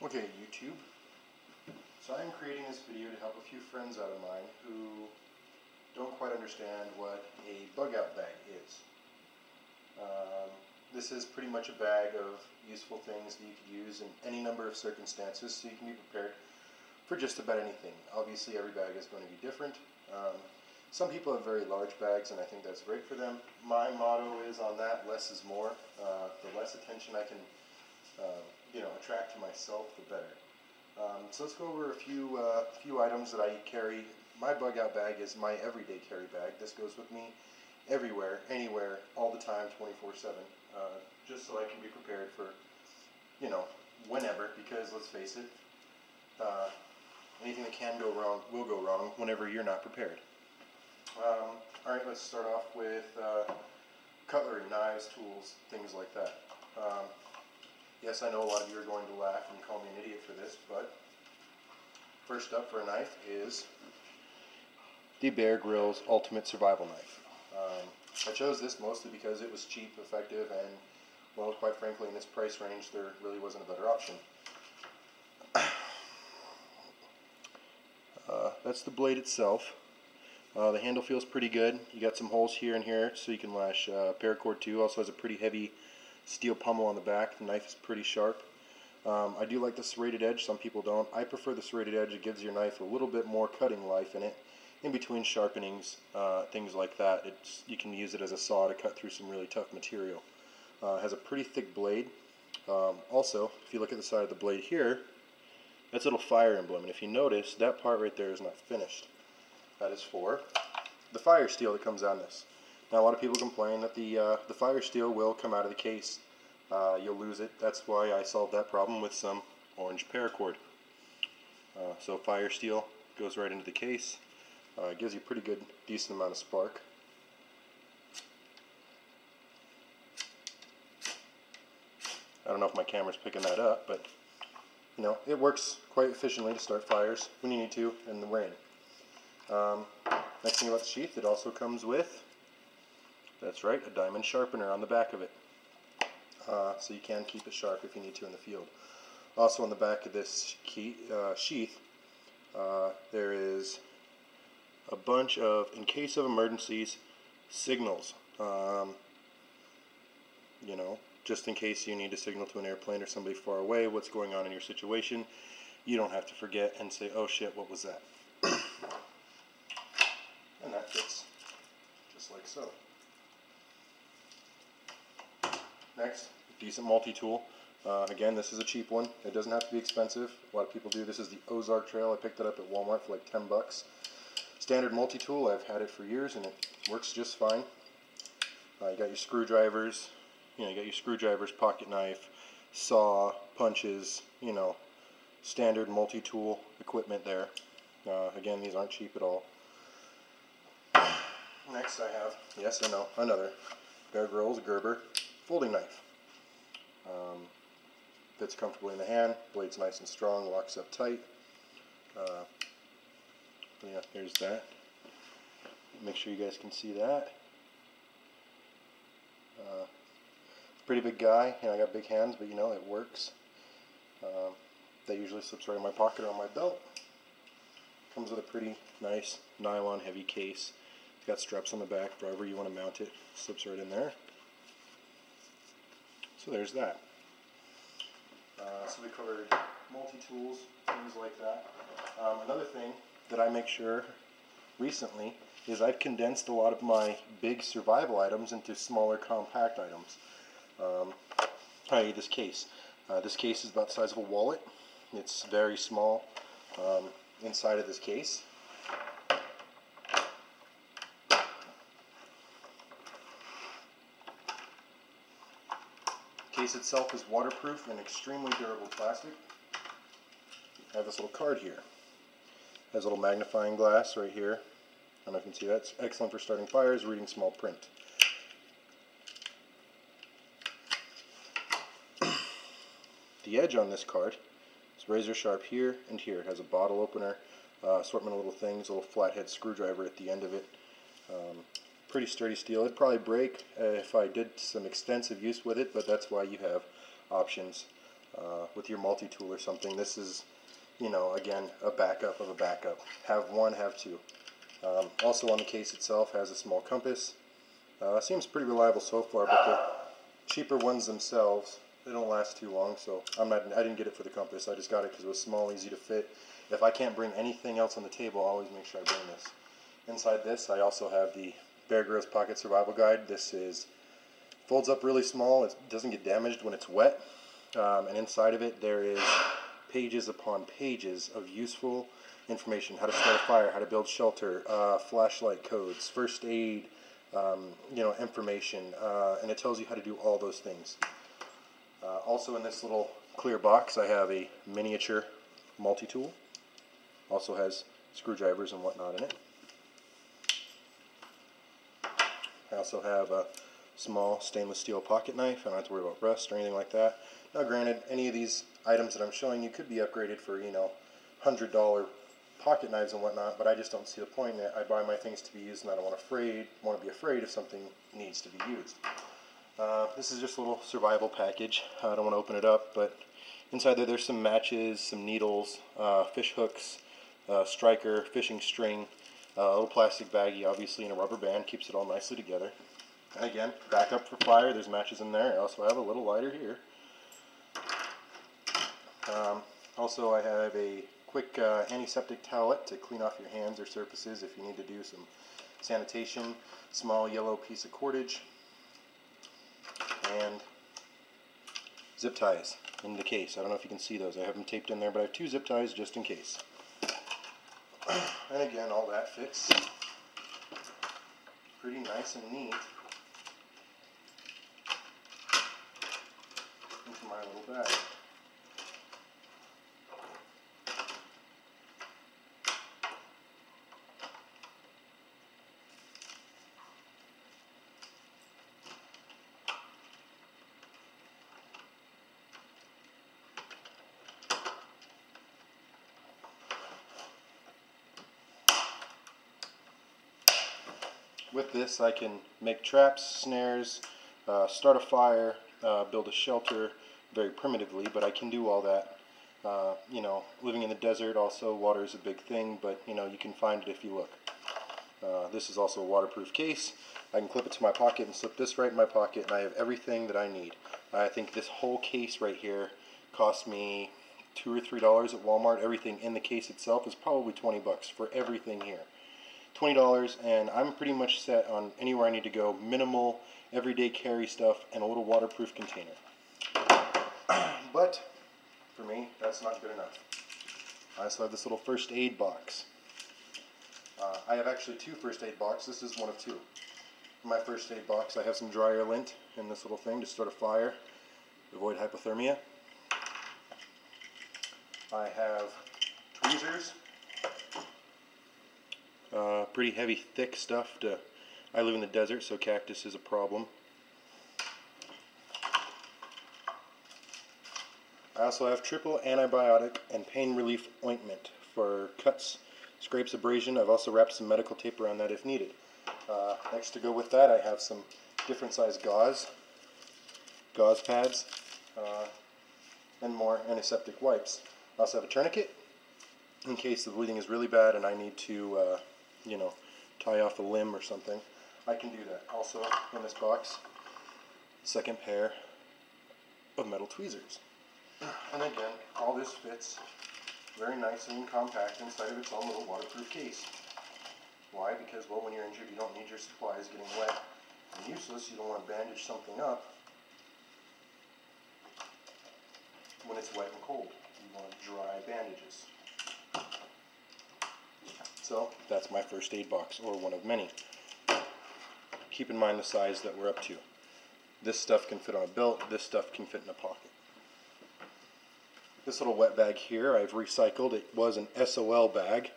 Okay, YouTube. So I'm creating this video to help a few friends out of mine who don't quite understand what a bug out bag is. This is pretty much a bag of useful things that you could use in any number of circumstances, so you can be prepared for just about anything. Obviously every bag is going to be different. Some people have very large bags, and I think that's great for them. My motto is on that, less is more. The less attention I can attract to myself, the better. So let's go over a few items that I carry. My bug out bag is my everyday carry bag. This goes with me everywhere, anywhere, all the time, 24/7, just so I can be prepared for, whenever, because let's face it, anything that can go wrong will go wrong whenever you're not prepared. Alright, let's start off with cutlery, knives, tools, things like that. Yes, I know a lot of you are going to laugh and call me an idiot for this, but first up for a knife is the Bear Grylls Ultimate Survival Knife. I chose this mostly because it was cheap, effective, and, well, quite frankly, in this price range, there really wasn't a better option. That's the blade itself. The handle feels pretty good. You got some holes here and here, so you can lash paracord to. Also has a pretty heavy steel pommel on the back. The knife is pretty sharp. I do like the serrated edge. Some people don't. I prefer the serrated edge. It gives your knife a little bit more cutting life in it. In between sharpenings, things like that, you can use it as a saw to cut through some really tough material. It has a pretty thick blade. Also, if you look at the side of the blade here, that's a little fire emblem, and if you notice, that part right there is not finished. That is for the fire steel that comes on this. Now, a lot of people complain that the fire steel will come out of the case. You'll lose it. That's why I solved that problem with some orange paracord. So fire steel goes right into the case. It gives you a pretty good, decent amount of spark. I don't know if my camera's picking that up, but it works quite efficiently to start fires when you need to in the rain. Next thing about the sheath, it also comes with, that's right, a diamond sharpener on the back of it. So you can keep it sharp if you need to in the field. Also on the back of this sheath, there is a bunch of, in case of emergencies, signals. Just in case you need to signal to an airplane or somebody far away what's going on in your situation, you don't have to forget and say, oh shit, what was that? And that fits just like so. Next, decent multi-tool. Again, this is a cheap one. It doesn't have to be expensive. A lot of people do. This is the Ozark Trail. I picked it up at Walmart for like 10 bucks. Standard multi-tool. I've had it for years and it works just fine. You got your screwdrivers. You got your screwdrivers, pocket knife, saw, punches. Standard multi-tool equipment there. Again, these aren't cheap at all. Next, I have, yes, I know, another Bear Grylls Gerber folding knife. Fits comfortably in the hand, blade's nice and strong, locks up tight. Yeah, there's that. Make sure you guys can see that. Pretty big guy, I got big hands, but it works. That usually slips right in my pocket or on my belt. Comes with a pretty nice nylon heavy case. It's got straps on the back, wherever you want to mount it, slips right in there. So there's that. So we covered multi-tools, things like that. Another thing that I make sure recently is I've condensed a lot of my big survival items into smaller compact items. I.e. this case. This case is about the size of a wallet. It's very small. Inside of this case, the case itself is waterproof and extremely durable plastic. I have this little card here. It has a little magnifying glass right here. I don't know if you can see that. It's excellent for starting fires, reading small print. The edge on this card is razor sharp here and here. It has a bottle opener, assortment of little things, a little flathead screwdriver at the end of it. Pretty sturdy steel. It'd probably break if I did some extensive use with it, but that's why you have options with your multi-tool or something. This is, you know, again, a backup of a backup. Have one, have two. Also on the case itself has a small compass. Seems pretty reliable so far, but the cheaper ones themselves, they don't last too long, so I didn't get it for the compass. I just got it because it was small, easy to fit. If I can't bring anything else on the table, I'll always make sure I bring this. Inside this, I also have the Bear Grylls Pocket Survival Guide. This folds up really small. It doesn't get damaged when it's wet. And inside of it, there is pages upon pages of useful information: how to start a fire, how to build shelter, flashlight codes, first aid, you know, information, and it tells you how to do all those things. Also in this little clear box, I have a miniature multi-tool. Also has screwdrivers and whatnot in it. I also have a small stainless steel pocket knife. I don't have to worry about rust or anything like that. Now granted, any of these items that I'm showing you could be upgraded for, you know, $100 pocket knives and whatnot, but I just don't see the point in it. I buy my things to be used, and I don't want to be afraid if something needs to be used. This is just a little survival package. I don't want to open it up, but inside there's some matches, some needles, fish hooks, striker, fishing string, a little plastic baggie, obviously, and a rubber band. Keeps it all nicely together. And again, backup for fire. There's matches in there. I also have a little lighter here. Also, I have a quick antiseptic towelette to clean off your hands or surfaces if you need to do some sanitation. Small yellow piece of cordage. And zip ties in the case. I don't know if you can see those. I have them taped in there, but I have 2 zip ties just in case. And again, all that fits pretty nice and neat into my little bag. With this, I can make traps, snares, start a fire, build a shelter very primitively, but I can do all that. You know, living in the desert, also water is a big thing, but you know, you can find it if you look. This is also a waterproof case. I can clip it to my pocket and slip this right in my pocket, and I have everything that I need. I think this whole case right here cost me $2 or $3 at Walmart. Everything in the case itself is probably 20 bucks for everything here. $20, and I'm pretty much set on anywhere I need to go. Minimal, everyday carry stuff, and a little waterproof container. But for me, that's not good enough. I also have this little first aid box. I have actually 2 first aid boxes. This is one of 2. In my first aid box, I have some dryer lint in this little thing to start a fire, avoid hypothermia. I have tweezers. Pretty heavy, thick stuff. I live in the desert, so cactus is a problem. I also have triple antibiotic and pain relief ointment for cuts, scrapes, abrasion. I've also wrapped some medical tape around that if needed. Next to go with that, I have some different size gauze pads, and more antiseptic wipes. I also have a tourniquet in case the bleeding is really bad and I need to you know, tie off a limb or something. I can do that. Also in this box, second pair of metal tweezers. And again, all this fits very nicely and compact inside of its own little waterproof case. Why? Because, well, when you're injured, you don't need your supplies getting wet and useless. You don't want to bandage something up when it's wet and cold. You want dry bandages. So that's my first aid box, or one of many. Keep in mind the size that we're up to. This stuff can fit on a belt, this stuff can fit in a pocket. This little wet bag here I've recycled. It was an SOL bag.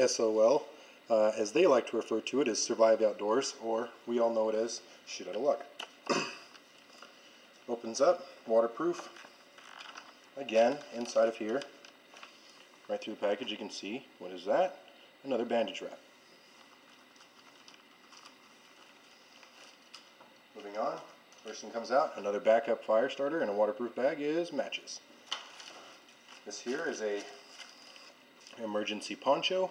SOL, as they like to refer to it, is Survive Outdoors, or we all know it as Shit Out of Luck. Opens up, waterproof. Again, inside of here, right through the package, you can see, what is that? Another bandage wrap. Moving on, First thing comes out, another backup fire starter and a waterproof bag is matches. This here is a emergency poncho.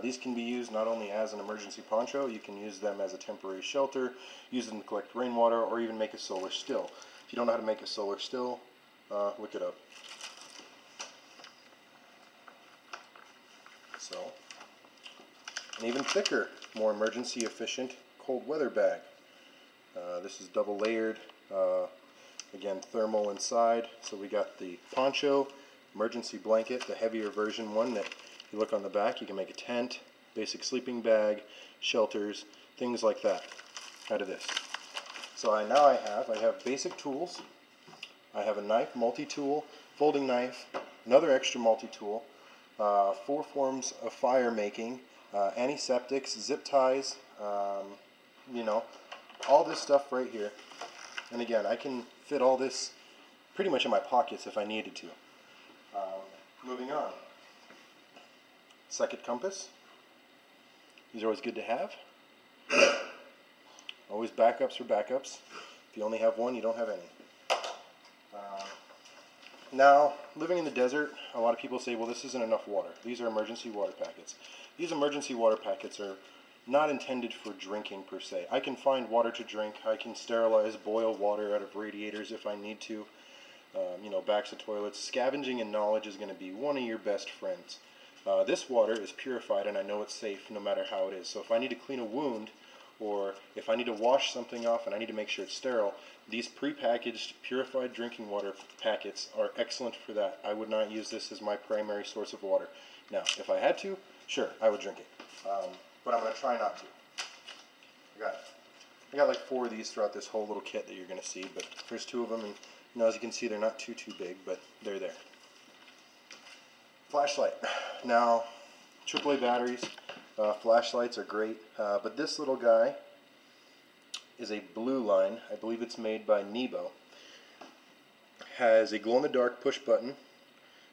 These can be used not only as an emergency poncho, you can use them as a temporary shelter, use them to collect rainwater, or even make a solar still. If you don't know how to make a solar still, look it up. So, an even thicker, more emergency efficient cold weather bag. This is double layered, again thermal inside, so we got the poncho, emergency blanket, the heavier version one that you look on the back, you can make a tent, basic sleeping bag, shelters, things like that out of this. So I have basic tools, I have a knife, multi-tool, folding knife, another extra multi-tool, 4 forms of fire making, antiseptics, zip ties, you know, all this stuff right here. And again, I can fit all this pretty much in my pockets if I needed to. Moving on. Second compass. These are always good to have. Always backups for backups. If you only have one, you don't have any. Now, living in the desert, a lot of people say, well, this isn't enough water. These are emergency water packets. These emergency water packets are not intended for drinking per se. I can find water to drink. I can sterilize, boil water out of radiators if I need to. You know, backs of toilets. Scavenging and knowledge is going to be one of your best friends. This water is purified and I know it's safe no matter how it is. So if I need to clean a wound or if I need to wash something off and I need to make sure it's sterile, these prepackaged purified drinking water packets are excellent for that. I would not use this as my primary source of water. Now, if I had to, sure, I would drink it. But I'm going to try not to. I got like 4 of these throughout this whole little kit that you're going to see, but there's 2 of them, and you know, as you can see, they're not too big, but they're there. Flashlight. Now, AAA batteries, flashlights are great, but this little guy is a blue line. I believe it's made by b.o.b. Has a glow-in-the-dark push button.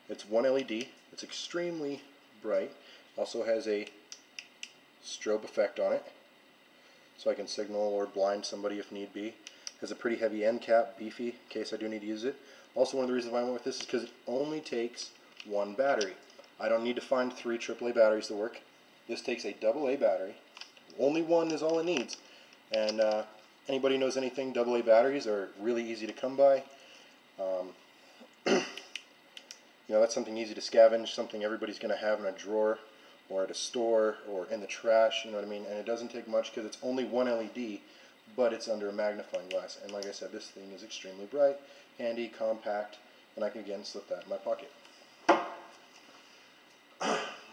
It's 1 LED. It's extremely bright. Also has a strobe effect on it, so I can signal or blind somebody if need be. Has a pretty heavy end cap, beefy, in case I do need to use it. Also, one of the reasons why I went with this is because it only takes 1 battery. I don't need to find 3 AAA batteries to work. This takes a AA battery. Only 1 is all it needs. And anybody knows anything, AA batteries are really easy to come by. You know, that's something easy to scavenge, something everybody's going to have in a drawer or at a store or in the trash, you know what I mean? And it doesn't take much because it's only 1 LED, but it's under a magnifying glass. And like I said, this thing is extremely bright, handy, compact, and I can again slip that in my pocket.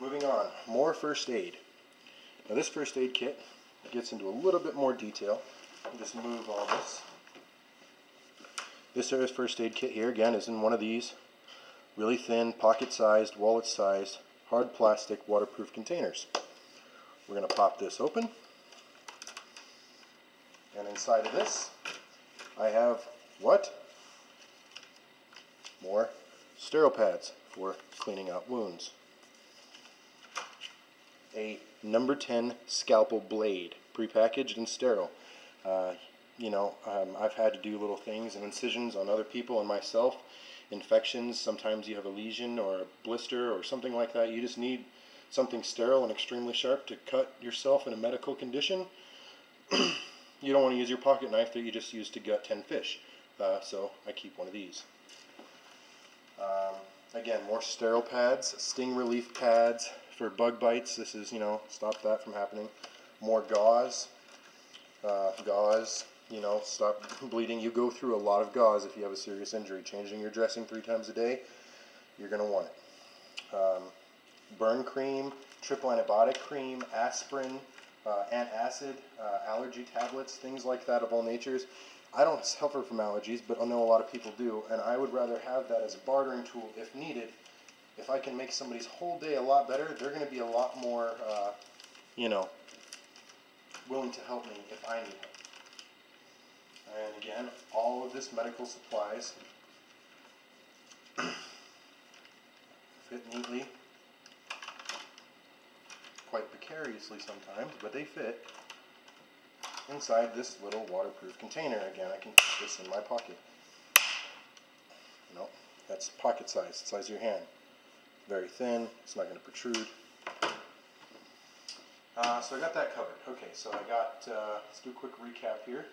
Moving on, more first aid. Now this first aid kit gets into a little bit more detail. I'll just move all this. This first aid kit here, again, is in one of these really thin, pocket-sized, wallet-sized, hard plastic, waterproof containers. We're going to pop this open. And inside of this, I have what? More sterile pads for cleaning out wounds. A number 10 scalpel blade, prepackaged and sterile. You know, I've had to do little things and incisions on other people and myself. Infections, sometimes you have a lesion or a blister or something like that. You just need something sterile and extremely sharp to cut yourself in a medical condition. You don't want to use your pocket knife that you just used to gut 10 fish. So I keep one of these. Again, more sterile pads, sting relief pads for bug bites. This is, you know, stop that from happening. More gauze. Gauze, you know, stop bleeding. You go through a lot of gauze if you have a serious injury. Changing your dressing 3 times a day, you're going to want it. Burn cream, triple antibiotic cream, aspirin, antacid, allergy tablets, things like that of all natures. I don't suffer from allergies, but I know a lot of people do, and I would rather have that as a bartering tool if needed. If I can make somebody's whole day a lot better, they're going to be a lot more, you know, willing to help me if I need help. And again, all of this medical supplies fit neatly, quite precariously sometimes, but they fit inside this little waterproof container. Again, I can put this in my pocket. That's pocket size, the size of your hand. Very thin, it's not going to protrude. So I got that covered. Okay, so I got, let's do a quick recap here.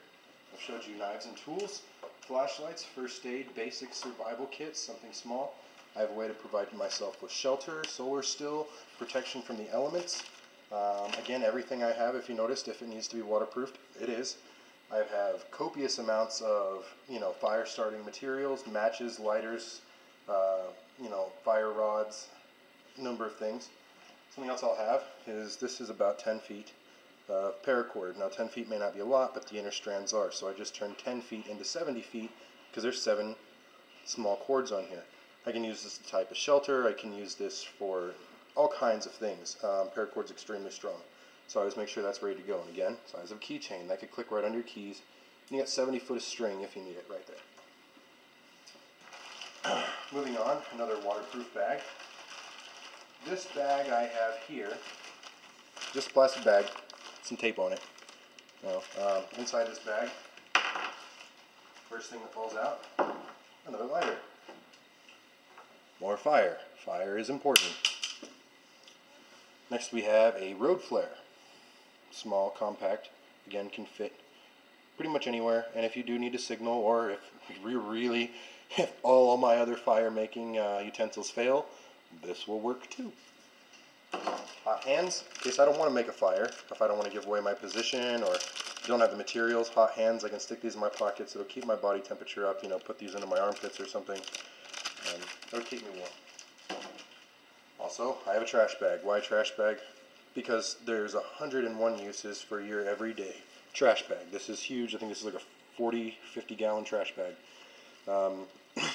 I've showed you knives and tools, flashlights, first aid, basic survival kits, something small. I have a way to provide myself with shelter, solar still, protection from the elements. Again, everything I have, if you noticed, if it needs to be waterproofed, it is. I have copious amounts of, fire starting materials, matches, lighters, fire rods, a number of things. Something else I'll have is, this is about 10 feet of paracord. Now 10 feet may not be a lot, but the inner strands are. So I just turned 10 feet into 70 feet because there's 7 small cords on here. I can use this type of shelter. I can use this for all kinds of things. Paracord's extremely strong. So I always make sure that's ready to go. And again, size of a keychain. That could click right under your keys. And you got 70 foot of string if you need it right there. Moving on, another waterproof bag. This bag I have here, just a plastic bag, some tape on it. Inside this bag, first thing that falls out, another lighter. More fire. Fire is important. Next we have a road flare. Small, compact, again can fit pretty much anywhere, and if you do need a signal, or if all my other fire making utensils fail, this will work too. Hot hands, in case I don't want to make a fire, if I don't want to give away my position or don't have the materials. Hot hands, I can stick these in my pockets. It'll keep my body temperature up, put these into my armpits or something. It'll keep me warm. Also, I have a trash bag. Why trash bag? Because there's 101 uses for your everyday trash bag. This is huge. I think this is like a 40, 50 gallon trash bag.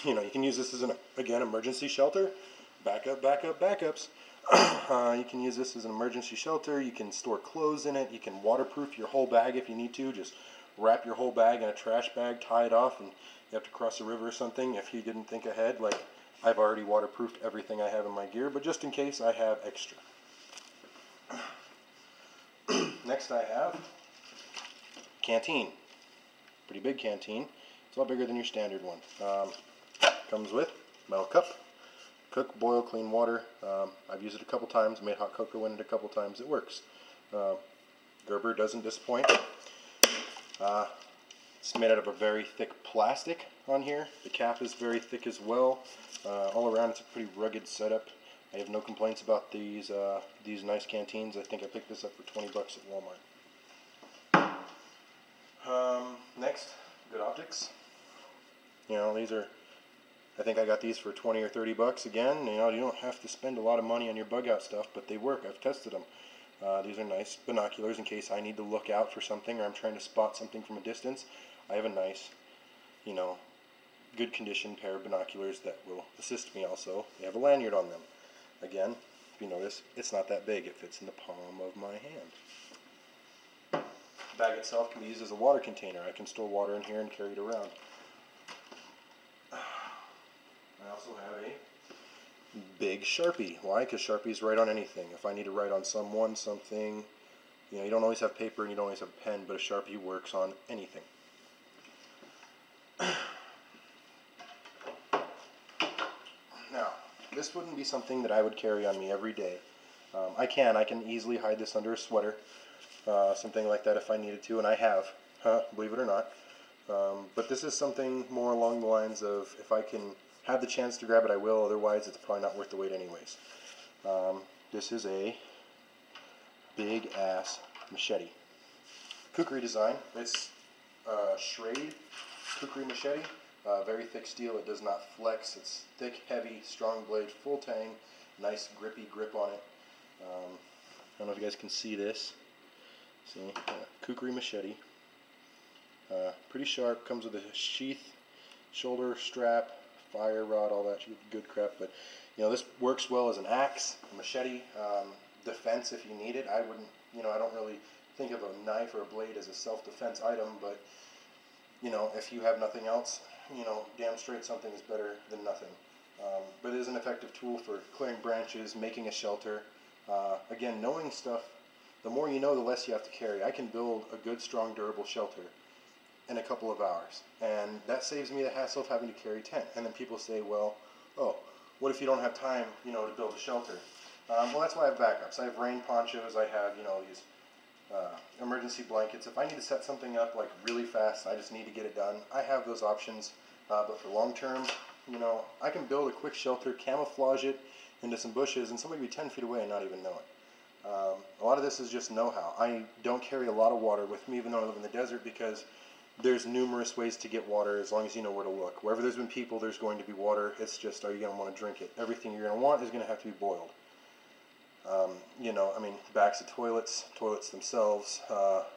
You can use this as again, emergency shelter. Backups. You can use this as an emergency shelter. You can store clothes in it. You can waterproof your whole bag if you need to. Just wrap your whole bag in a trash bag, tie it off, and you have to cross a river or something. If you didn't think ahead, like I've already waterproofed everything I have in my gear, but just in case, I have extra. Next I have canteen. Pretty big canteen. It's a lot bigger than your standard one. Comes with metal cup. Cook, boil, clean water. I've used it a couple times, made hot cocoa in it a couple times. It works. Gerber doesn't disappoint. It's made out of a very thick plastic on here. The cap is very thick as well. All around it's a pretty rugged setup. I have no complaints about these nice canteens. I think I picked this up for 20 bucks at Walmart. Next, good optics. These are, I think I got these for 20 or 30 bucks again. You don't have to spend a lot of money on your bug out stuff, but they work. I've tested them. These are nice binoculars in case I need to look out for something or I'm trying to spot something from a distance. I have a nice, good condition pair of binoculars that will assist me also. They have a lanyard on them. Again, if you notice, it's not that big. It fits in the palm of my hand. The bag itself can be used as a water container. I can store water in here and carry it around. I also have a big Sharpie. Why? Because Sharpies write on anything. If I need to write on someone, something, you don't always have paper and you don't always have a pen, but a Sharpie works on anything. Now, this wouldn't be something that I would carry on me every day. I can easily hide this under a sweater, something like that if I needed to, and I have, believe it or not. But this is something more along the lines of, if I can have the chance to grab it, I will. Otherwise, it's probably not worth the wait anyways. This is a big ass machete. Kukri design. It's Schrade Kukri machete. Very thick steel. It does not flex. It's thick, heavy, strong blade, full tang, nice grippy grip on it. I don't know if you guys can see this. See, Kukri machete. Pretty sharp. Comes with a sheath, shoulder strap, fire rod, all that good crap. But this works well as an axe, a machete, defense if you need it. I wouldn't, I don't really think of a knife or a blade as a self-defense item, but if you have nothing else, damn straight something is better than nothing. But it is an effective tool for clearing branches, making a shelter. Again, knowing stuff The more you know, the less you have to carry. I can build a good, strong, durable shelter in a couple of hours, and that saves me the hassle of having to carry a tent. And then people say, well, oh, what if you don't have time, to build a shelter? Well, that's why I have backups. I have rain ponchos. I have, these emergency blankets. If I need to set something up like really fast, I just need to get it done, I have those options. But for long term, I can build a quick shelter, camouflage it into some bushes, and somebody be 10 feet away and not even know it. A lot of this is just know-how. I don't carry a lot of water with me, even though I live in the desert, because there's numerous ways to get water as long as you know where to look. Wherever there's been people, there's going to be water. It's just, are you going to want to drink it? Everything you're going to want is going to have to be boiled. Backs of toilets, toilets themselves, what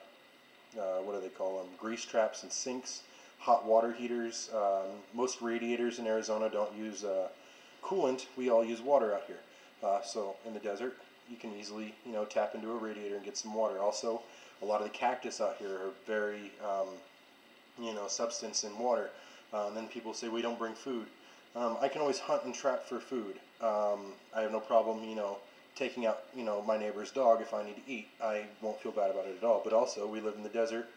do they call them? Grease traps and sinks, hot water heaters. Most radiators in Arizona don't use coolant. We all use water out here. So in the desert, you can easily, tap into a radiator and get some water. Also, a lot of the cactus out here are very, substance in water. And then people say, we don't bring food. I can always hunt and trap for food. I have no problem, taking out, my neighbor's dog if I need to eat. I won't feel bad about it at all. But also, we live in the desert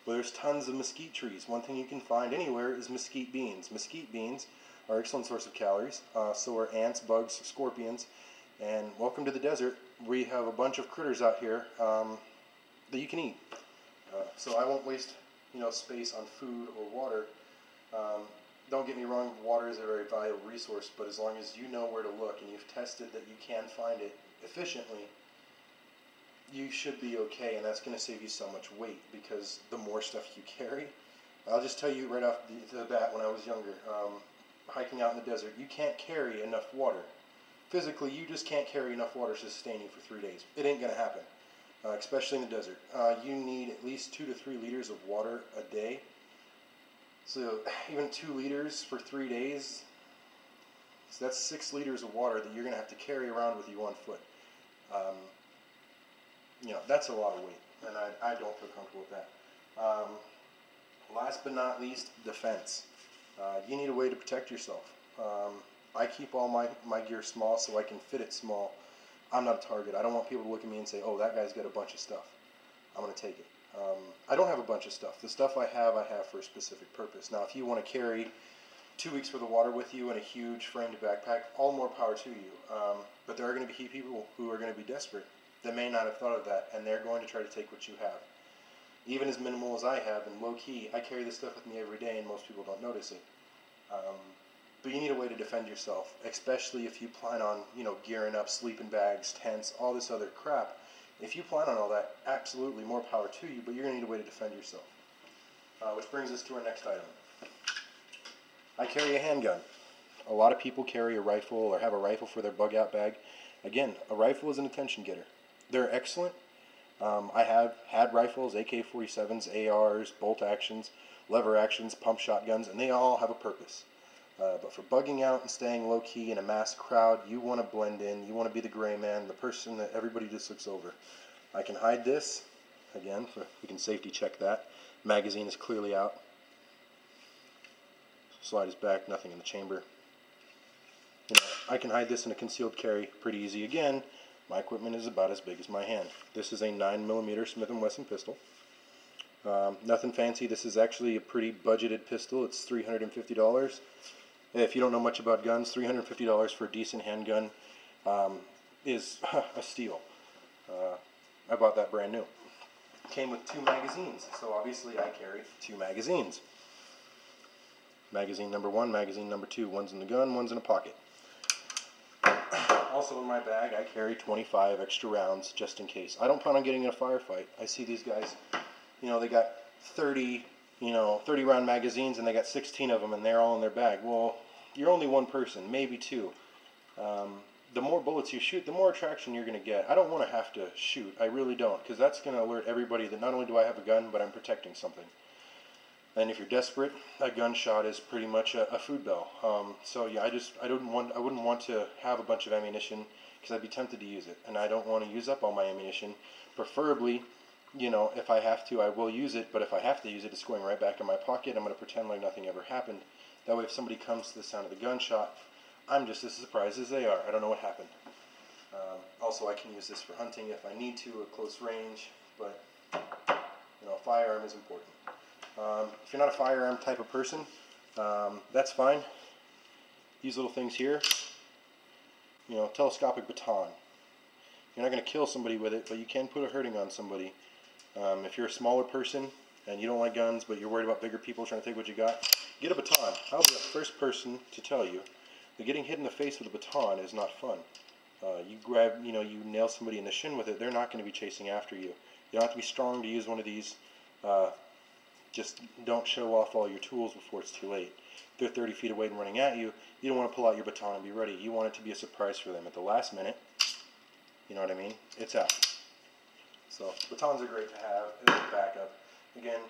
where there's tons of mesquite trees. One thing you can find anywhere is mesquite beans. Mesquite beans are an excellent source of calories. So are ants, bugs, scorpions. And welcome to the desert. We have a bunch of critters out here that you can eat. So I won't waste, space on food or water. Don't get me wrong, water is a very valuable resource, but as long as you know where to look and you've tested that you can find it efficiently, you should be okay, and that's going to save you so much weight, because the more stuff you carry, I'll just tell you right off the bat, when I was younger, hiking out in the desert, you can't carry enough water. Physically, you just can't carry enough water to sustain you for 3 days. It ain't going to happen, especially in the desert. You need at least 2 to 3 liters of water a day. So even 2 liters for 3 days, so that's 6 liters of water that you're going to have to carry around with you on foot. That's a lot of weight, and I don't feel comfortable with that. Last but not least, defense. You need a way to protect yourself. I keep all my gear small so I can fit it small. I'm not a target. I don't want people to look at me and say, oh, that guy's got a bunch of stuff. I'm going to take it. I don't have a bunch of stuff. The stuff I have for a specific purpose. Now, if you want to carry 2 weeks worth of water with you in a huge framed backpack, all more power to you. But there are going to be people who are going to be desperate that may not have thought of that, and they're going to try to take what you have. Even as minimal as I have, and low-key, I carry this stuff with me every day, and most people don't notice it. But you need a way to defend yourself, especially if you plan on, gearing up sleeping bags, tents, all this other crap. If you plan on all that, absolutely more power to you, but you're going to need a way to defend yourself. Which brings us to our next item. I carry a handgun. A lot of people carry a rifle or have a rifle for their bug out bag. Again, a rifle is an attention getter. They're excellent. I have had rifles, AK-47s, ARs, bolt actions, lever actions, pump shotguns, and they all have a purpose. But for bugging out and staying low-key in a mass crowd, you want to blend in, you want to be the gray man, the person that everybody just looks over. I can hide this, again, we can safety check that. Magazine is clearly out. Slide is back, nothing in the chamber. I can hide this in a concealed carry pretty easy. Again, my equipment is about as big as my hand. This is a 9mm Smith & Wesson pistol. Nothing fancy. This is actually a pretty budgeted pistol. It's $350. If you don't know much about guns, $350 for a decent handgun is a steal. I bought that brand new. Came with 2 magazines, so obviously I carry 2 magazines. Magazine number 1, magazine number 2. One's in the gun, one's in a pocket. Also in my bag, I carry 25 extra rounds just in case. I don't plan on getting in a firefight. I see these guys, they got 30 round magazines and they got 16 of them and they're all in their bag. Well, you're only one person, maybe 2. The more bullets you shoot, the more attraction you're going to get. I don't want to have to shoot. I really don't, because that's going to alert everybody that not only do I have a gun, but I'm protecting something. And if you're desperate, a gunshot is pretty much a food bell. So yeah, I wouldn't want to have a bunch of ammunition because I'd be tempted to use it, and I don't want to use up all my ammunition. Preferably, if I have to, I will use it. But if I have to use it, it's going right back in my pocket. I'm going to pretend like nothing ever happened. That way, if somebody comes to the sound of the gunshot, I'm just as surprised as they are. I don't know what happened. Also, Also, I can use this for hunting if I need to at close range, but you know, a firearm is important. If you're not a firearm type of person, that's fine. These little things here, you know, telescopic baton. You're not going to kill somebody with it, but you can put a hurting on somebody. If you're a smaller person and you don't like guns, but you're worried about bigger people trying to take what you got, get a baton. I'll be the first person to tell you that getting hit in the face with a baton is not fun. You nail somebody in the shin with it, they're not going to be chasing after you. You don't have to be strong to use one of these. Just don't show off all your tools before it's too late. If they're 30 feet away and running at you, you don't want to pull out your baton and be ready. You want it to be a surprise for them. At the last minute, you know what I mean? It's out. So batons are great to have as a backup. Again,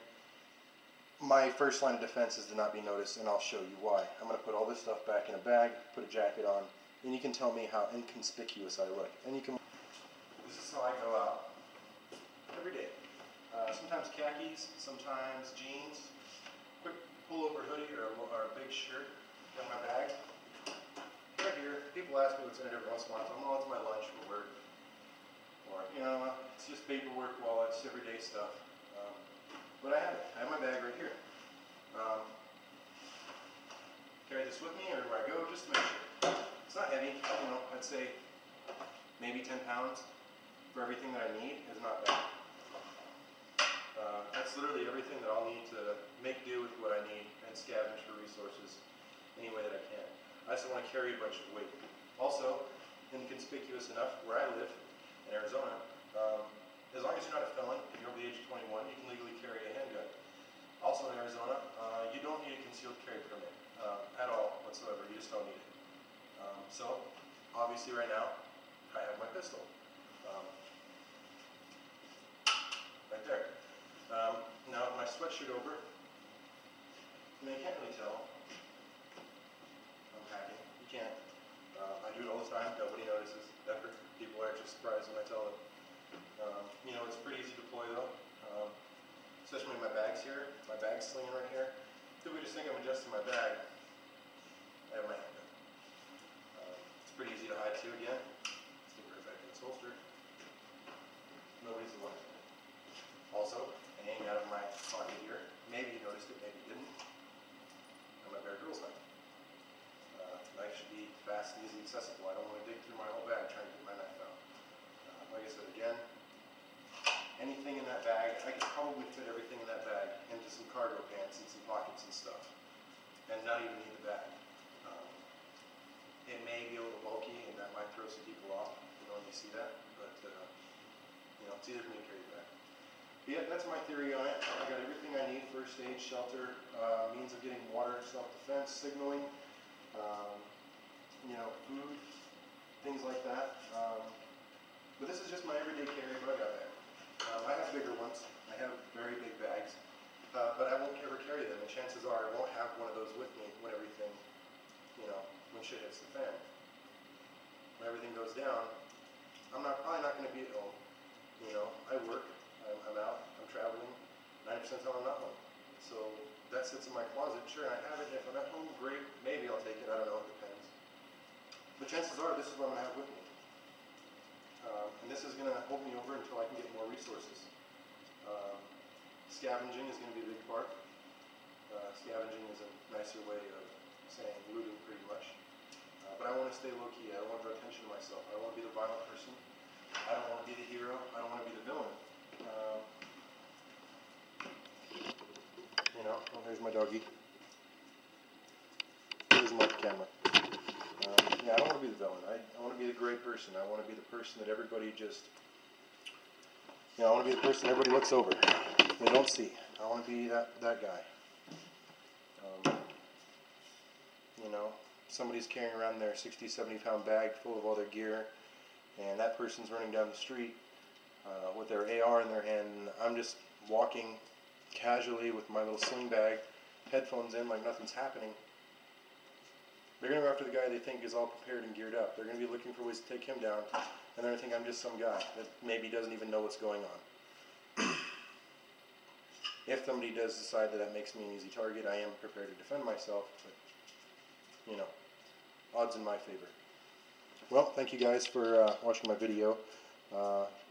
my first line of defense is to not be noticed, and I'll show you why. I'm going to put all this stuff back in a bag, put a jacket on, and you can tell me how inconspicuous I look. And you can. This is how I go out every day. Sometimes khakis, sometimes jeans, quick pullover hoodie or a big shirt. Got my bag right here. People ask me what's in it every once in a while. I'm it's my lunch for work, or you know, it's just paperwork, wallets, everyday stuff. But I have it. I have my bag right here. Carry this with me everywhere I go, just to make sure. It's not heavy. You know, I'd say maybe 10 pounds for everything that I need is not bad. That's literally everything that I'll need to make do with what I need and scavenge for resources any way that I can. I just don't want to carry a bunch of weight. Also, inconspicuous enough, where I live in Arizona, as long as you're not a felon and you're over the age of 21, you can legally carry a handgun. Also in Arizona, you don't need a concealed carry permit at all whatsoever. You just don't need it. So, obviously right now, I have my pistol. Right there. Now my sweatshirt over, and you can't really tell I'm packing. You can't. I do it all the time. Nobody notices. Ever. People are actually surprised when I tell them. You know, it's pretty easy to deploy though. Especially when my bag's here. My bag's slinging right here. People just think I'm adjusting my bag. I have my handgun. It's pretty easy to hide too again. Stick right back in this holster. Nobody's the one. Also, hanging out of my pocket here. Maybe you noticed it, maybe you didn't. I'm a Bear Grylls knife. Knife should be fast and easy accessible. I don't want to dig through my whole bag trying to get my knife out. Like I said again, anything in that bag, I could probably fit everything in that bag into some cargo pants and some pockets and stuff, and not even need the bag. It may be a little bulky, and that might throw some people off, you know, when you see that, but you know, it's easier for me to carry the bag. But yeah, that's my theory on it. I got everything I need: first aid, shelter, means of getting water, self-defense, signaling, you know, food, things like that. But this is just my everyday carry, but I got that. I have bigger ones. I have very big bags, but I won't ever carry them, and chances are I won't have one of those with me when everything, you know, when shit hits the fan. When everything goes down, I'm probably not going to be at home. You know, I work, I'm out, I'm traveling, 90% of the time I'm not home. So that sits in my closet, sure, and I have it. If I'm at home, great, maybe I'll take it, I don't know, it depends. But chances are this is what I'm going to have with me. And this is going to hold me over until I can get more resources. Scavenging is going to be a big part. Scavenging is a nicer way of saying looting pretty much. But I want to stay low-key. I don't want to draw attention to myself. I don't want to be the violent person. I don't want to be the hero. I don't want to be the villain. You know, oh, there's my doggy. Here's my camera. Yeah, I don't want to be the villain. I want to be the great person. I want to be the person that everybody just, you know, I want to be the person everybody looks over. They don't see. I want to be that guy. You know, somebody's carrying around their 60, 70-pound bag full of all their gear, and that person's running down the street with their AR in their hand, and I'm just walking casually with my little sling bag, headphones in like nothing's happening. They're going to go after the guy they think is all prepared and geared up. They're going to be looking for ways to take him down, and they're going to think I'm just some guy that maybe doesn't even know what's going on. If somebody does decide that makes me an easy target, I am prepared to defend myself, but, you know, odds in my favor. Well, thank you guys for watching my video.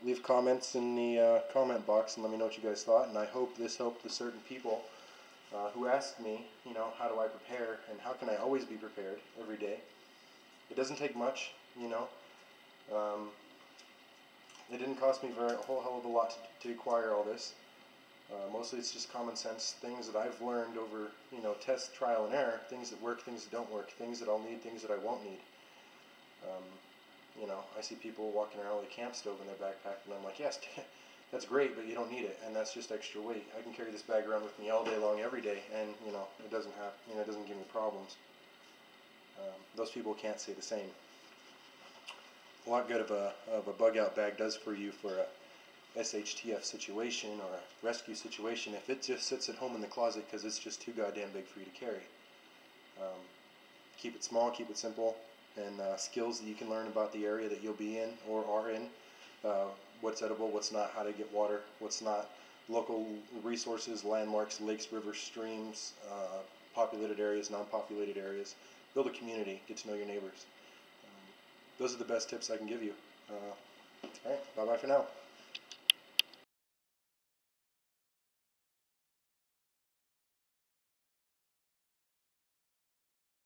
Leave comments in the comment box and let me know what you guys thought, and I hope this helped the certain people who asked me, you know, how do I prepare and how can I always be prepared every day. It doesn't take much, you know. It didn't cost me a whole hell of a lot to acquire all this. Mostly it's just common sense, things that I've learned over, you know, test, trial, and error, things that work, things that don't work, things that I'll need, things that I won't need. You know, I see people walking around with a camp stove in their backpack, and I'm like, yes, that's great, but you don't need it, and that's just extra weight. I can carry this bag around with me all day long, every day, and you know, it doesn't have, you know, it doesn't give me problems. Those people can't say the same. A lot good of a bug out bag does for you for a SHTF situation or a rescue situation if it just sits at home in the closet because it's just too goddamn big for you to carry. Keep it small, keep it simple, and skills that you can learn about the area that you'll be in or are in. What's edible, what's not, how to get water, what's not, local resources, landmarks, lakes, rivers, streams, populated areas, non-populated areas. Build a community, get to know your neighbors. Those are the best tips I can give you. Alright, bye-bye for now.